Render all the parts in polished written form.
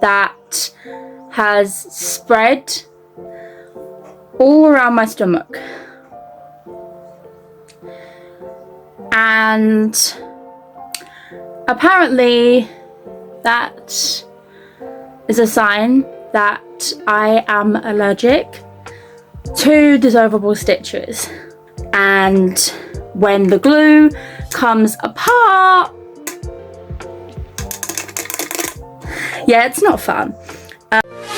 that has spread all around my stomach. And apparently that is a sign that I am allergic to dissolvable stitches. And when the glue comes apart, yeah, it's not fun.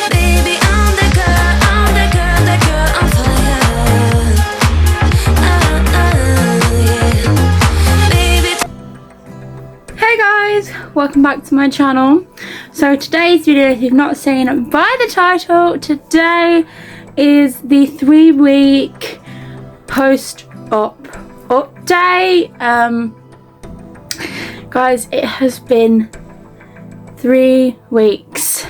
Baby, I'm the girl, the girl on fire. Yeah. Baby. Hey guys, welcome back to my channel. So today's video, if you've not seen it by the title, today is the 3-week post-op update. Guys, it has been 3 weeks.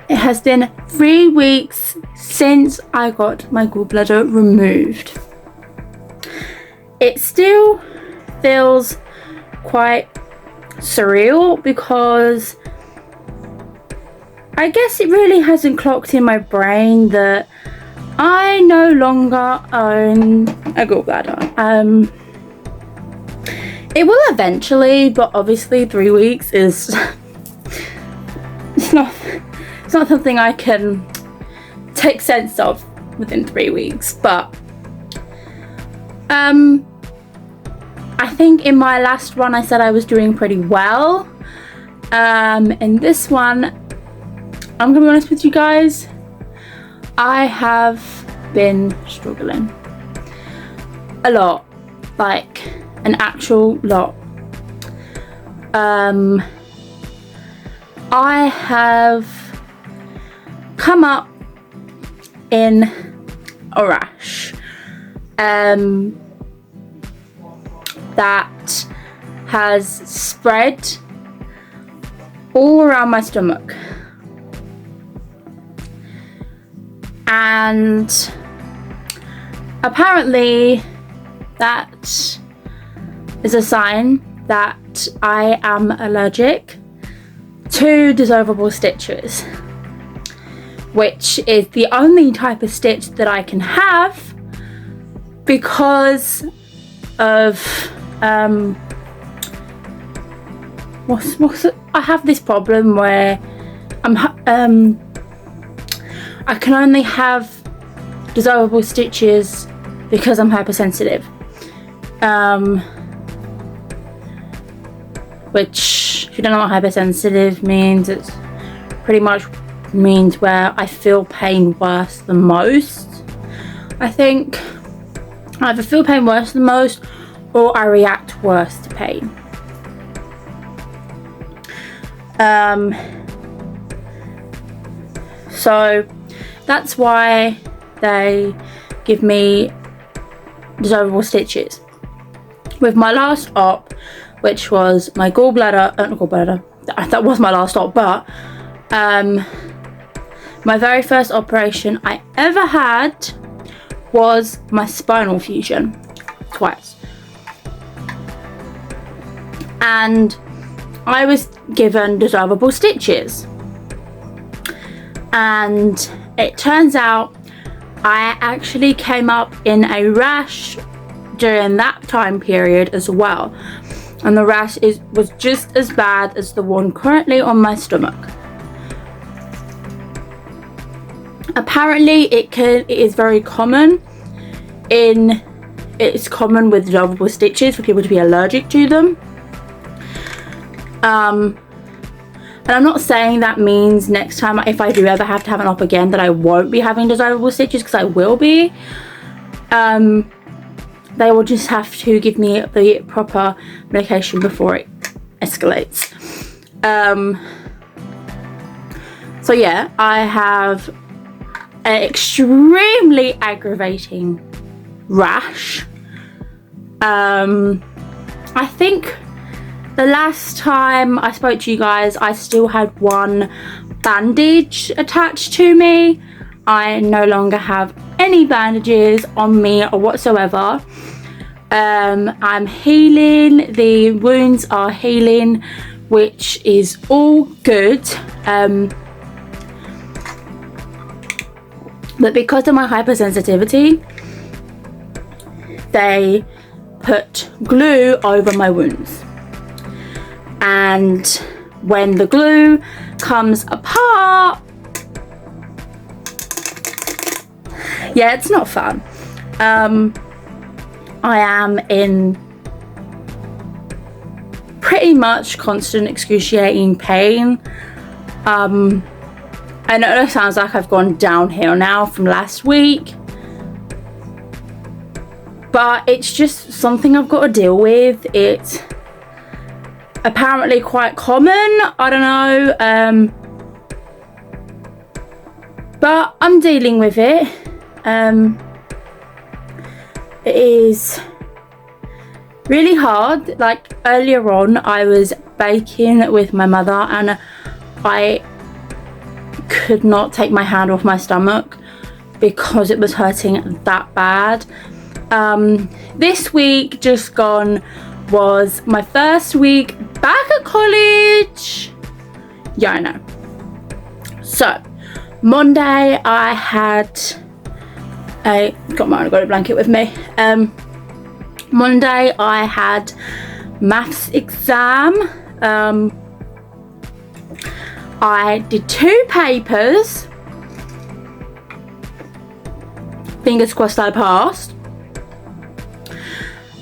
It has been 3 weeks since I got my gallbladder removed. It still feels quite surreal because I guess it really hasn't clocked in my brain that I no longer own a gallbladder. It will eventually, but obviously 3 weeks is it's not something I can take sense of within 3 weeks. But I think in my last one I said I was doing pretty well. In this one, I'm gonna be honest with you guys, I have been struggling a lot, like an actual lot. I have come up in a rash that has spread all around my stomach. And apparently that is a sign that I am allergic to dissolvable stitches, which is the only type of stitch that I can have because of what's it? I have this problem where I can only have dissolvable stitches because I'm hypersensitive, which, if you don't know what hypersensitive means, it's pretty much means where I feel pain worse than most. I think I either feel pain worse than most or I react worse to pain. So that's why they give me dissolvable stitches. With my last op, which was my gallbladder, that was my last op, but my very first operation I ever had was my spinal fusion, twice. And I was given dissolvable stitches. And it turns out I actually came up in a rash during that time period as well. And the rash was just as bad as the one currently on my stomach. Apparently it is very common it's common with dissolvable stitches for people to be allergic to them. And I'm not saying that means next time if I do ever have to have an op again that I won't be having dissolvable stitches, because I will be. They will just have to give me the proper medication before it escalates. So yeah, I have an extremely aggravating rash. I think the last time I spoke to you guys, I still had one bandage attached to me. I no longer have any bandages on me or whatsoever. I'm healing, the wounds are healing which is all good. But because of my hypersensitivity, they put glue over my wounds. And when the glue comes apart, yeah, it's not fun. I am in pretty much constant excruciating pain. I know it sounds like I've gone downhill now from last week, but it's just something I've got to deal with. It's apparently quite common, I don't know, but I'm dealing with it. It is really hard. Like earlier on, I was baking with my mother and I could not take my hand off my stomach because it was hurting that bad. This week just gone was my first week back at college. Yeah, I know. So Monday I had I got a blanket with me. Monday I had maths exam. I did 2 papers. Fingers crossed I passed.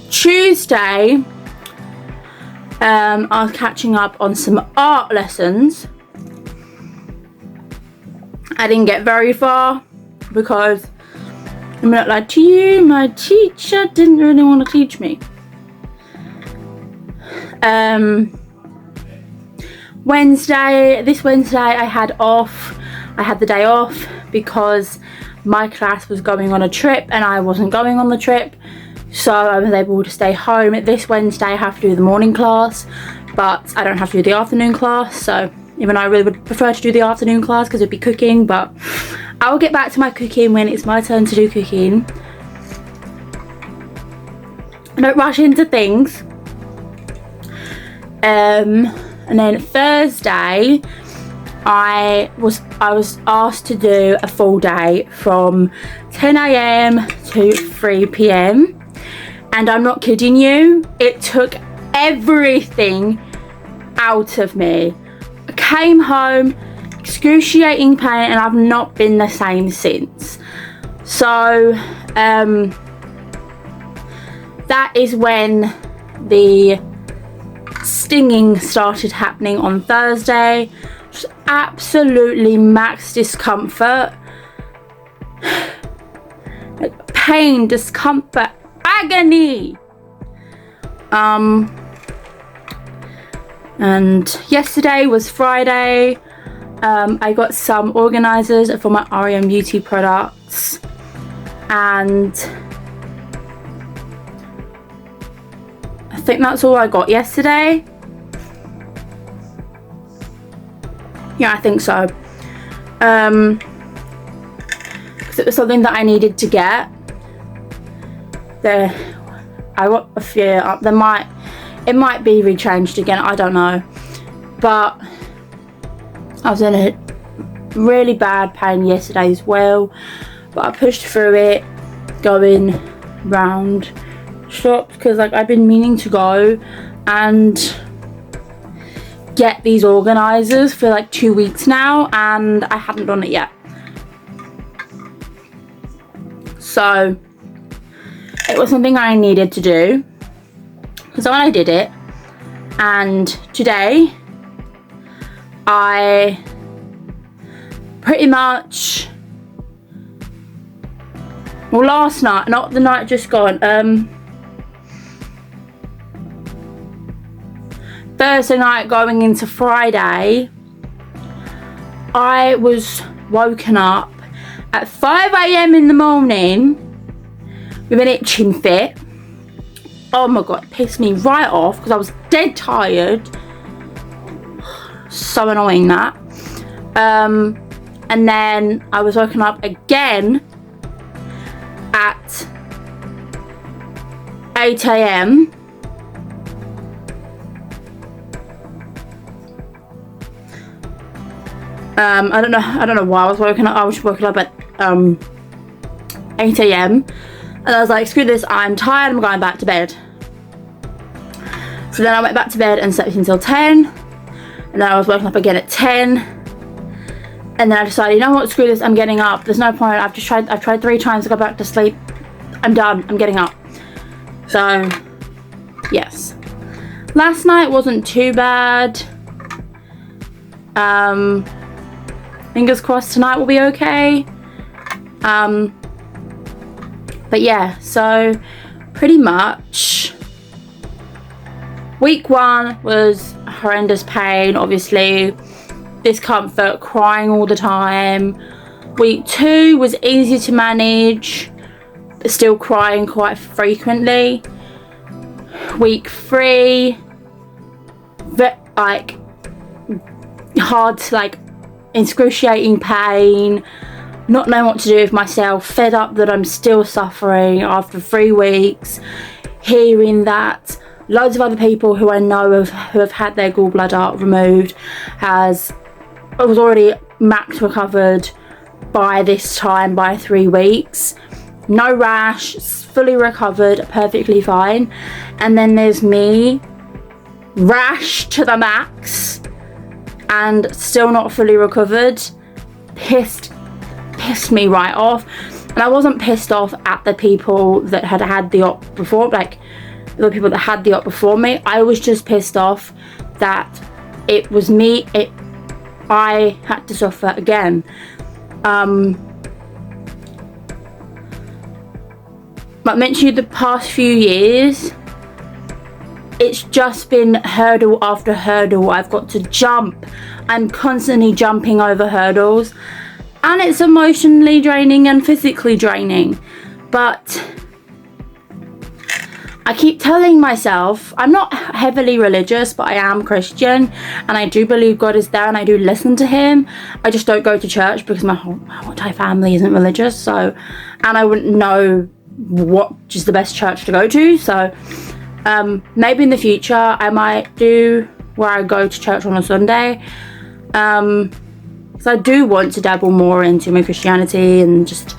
Tuesday, I was catching up on some art lessons. I didn't get very far because, I'm not lying to you, my teacher didn't really want to teach me. This Wednesday I had off. I had the day off because my class was going on a trip and I wasn't going on the trip, so I was able to stay home. This Wednesday I have to do the morning class, but I don't have to do the afternoon class, so even though I really would prefer to do the afternoon class because it'd be cooking, but I'll get back to my cooking when it's my turn to do cooking. I don't rush into things. And then Thursday, I was asked to do a full day from 10 AM to 3 PM. And I'm not kidding you, it took everything out of me. I came home, excruciating pain, and I've not been the same since. So that is when the stinging started happening on Thursday. Just absolutely max discomfort, like pain, discomfort, agony. And yesterday was Friday. I got some organisers for my REM Beauty products, and I think that's all I got yesterday. Yeah, I think so. Because it was something that I needed to get. I got a few. It might be rechanged again. I don't know. But I was in a really bad pain yesterday as well. But I pushed through it, going round shops because like I've been meaning to go and get these organisers for like 2 weeks now, and I haven't done it yet. So it was something I needed to do. So when I did it, and today I pretty much, well, last night, not the night just gone, Thursday night going into Friday, I was woken up at 5 AM in the morning with an itching fit. Oh my god, it pissed me right off because I was dead tired. So annoying that. And then I was woken up again at 8 AM I don't know why I was woken up. I was woken up at 8 a.m. and I was like, screw this, I'm tired, I'm going back to bed. So then I went back to bed and slept until 10, and then I was woken up again at 10, and then I decided, you know what, screw this, I'm getting up. There's no point. I've tried 3 times to go back to sleep. I'm done. I'm getting up. So yes, last night wasn't too bad. Fingers crossed tonight will be okay. But yeah, so pretty much week 1 was horrendous pain, obviously, discomfort, crying all the time. Week 2 was easy to manage, but still crying quite frequently. Week 3, like hard to, like, excruciating pain, not knowing what to do with myself, fed up that I'm still suffering after 3 weeks, hearing that loads of other people who I know who have had their gallbladder removed was already max recovered by this time, by 3 weeks. No rash, fully recovered, perfectly fine. And then there's me, rash to the max and still not fully recovered. Pissed me right off. And I wasn't pissed off at the people that had the op before, like the people that had the op before me. I was just pissed off that it was me, I had to suffer again. Like mentioned, the past few years, it's just been hurdle after hurdle. I've got to jump. I'm constantly jumping over hurdles, and it's emotionally draining and physically draining. But I keep telling myself, I'm not heavily religious, but I am Christian, and I do believe God is there, and I do listen to him. I just don't go to church because my whole entire family isn't religious, so, and I wouldn't know what is the best church to go to. So maybe in the future I might do where I go to church on a Sunday, because I do want to dabble more into my Christianity and just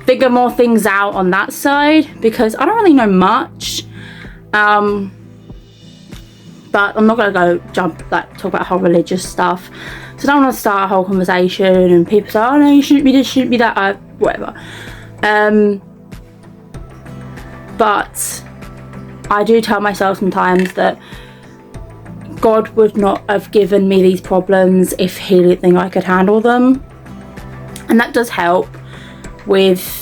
figure more things out on that side, because I don't really know much. But I'm not gonna go talk about whole religious stuff, so I don't want to start a whole conversation and people say, oh no, you shouldn't be this, shouldn't be that, whatever. But I do tell myself sometimes that God would not have given me these problems if he didn't think I could handle them, and that does help with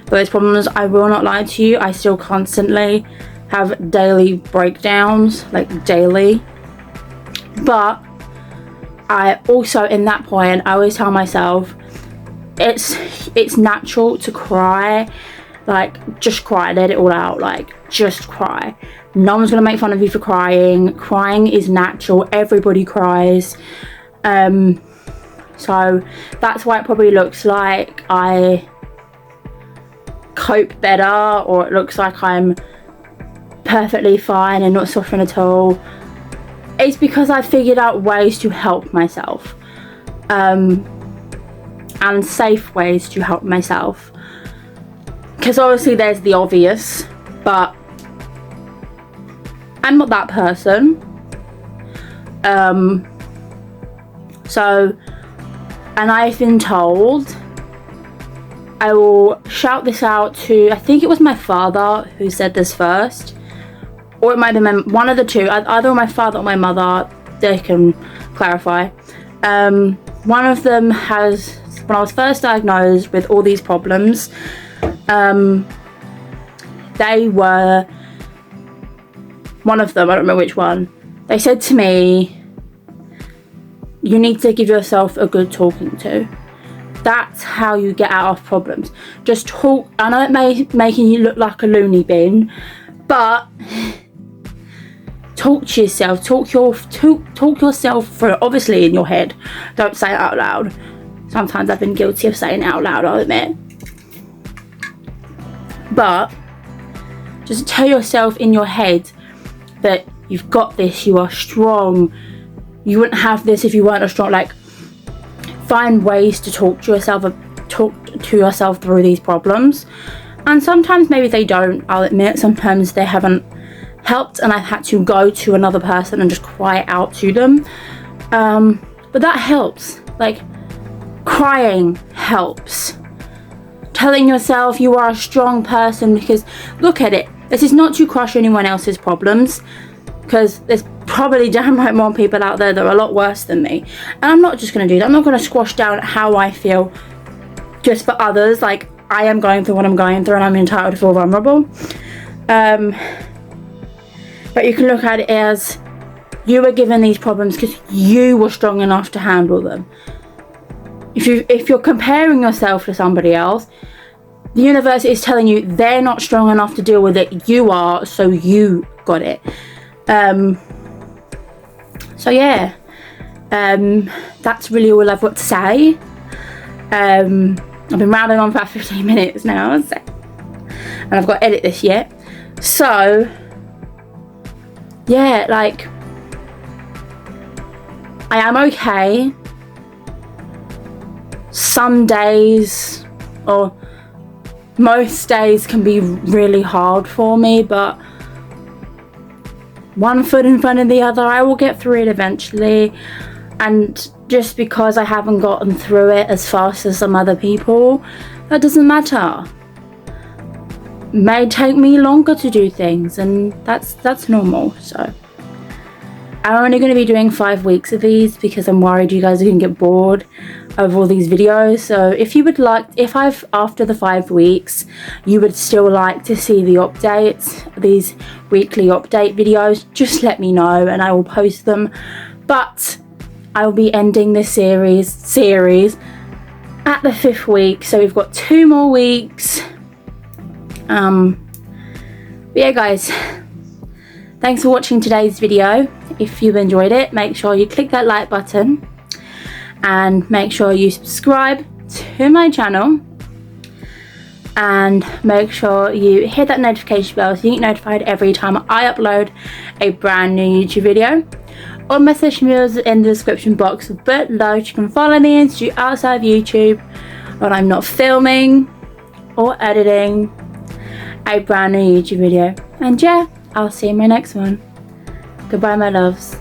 those problems. I will not lie to you, I still constantly have daily breakdowns, like daily, but I also, in that point, I always tell myself it's natural to cry. Like, just cry, let it all out, like, just cry. No one's gonna make fun of you for crying. Crying is natural, everybody cries. So that's why it probably looks like I cope better, or it looks like I'm perfectly fine and not suffering at all. It's because I figured out ways to help myself, and safe ways to help myself. Because obviously there's the obvious, but I'm not that person. So, and I've been told, I will shout this out to, I think it was my father who said this first, or it might have been one of the two, either my father or my mother, they can clarify. One of them has, when I was first diagnosed with all these problems, they were, one of them, I don't remember which one, they said to me, you need to give yourself a good talking to. That's how you get out of problems. Just talk. I know it may making you look like a loony bin, but talk to yourself. Talk yourself through. Obviously in your head. Don't say it out loud. Sometimes I've been guilty of saying it out loud, I'll admit. But just tell yourself in your head that you've got this, you are strong, you wouldn't have this if you weren't a strong, like, find ways to talk to yourself through these problems. And sometimes maybe they don't, I'll admit. Sometimes they haven't helped and I've had to go to another person and just cry out to them. But that helps. Like, crying helps. Telling yourself you are a strong person, because look at it. This is not to crush anyone else's problems, because there's probably damn right more people out there that are a lot worse than me. And I'm not just going to do that. I'm not going to squash down how I feel just for others. Like, I am going through what I'm going through and I'm entitled to feel vulnerable. But you can look at it as you were given these problems because you were strong enough to handle them. If you're comparing yourself to somebody else, the universe is telling you they're not strong enough to deal with it. You are, so you got it. So yeah, that's really all I've got to say. I've been rambling on for about 15 minutes now, so, and I've got to edit this yet. So yeah, like, I am okay. Some days, or most days, can be really hard for me, but one foot in front of the other, I will get through it eventually. And just because I haven't gotten through it as fast as some other people, that doesn't matter. It may take me longer to do things, and that's normal. So I'm only going to be doing 5 weeks of these because I'm worried you guys are going to get bored of all these videos. So if you would like, after the 5 weeks you would still like to see the updates, these weekly update videos, just let me know and I will post them. But I will be ending this series at the 5th week, so we've got 2 more weeks. But yeah guys, thanks for watching today's video. If you enjoyed it, make sure you click that like button and make sure you subscribe to my channel, and make sure you hit that notification bell so you get notified every time I upload a brand new YouTube video. All my social medias are in the description box below. You can follow me and do outside of YouTube when I'm not filming or editing a brand new YouTube video. And yeah, I'll see you in my next one. Goodbye my loves.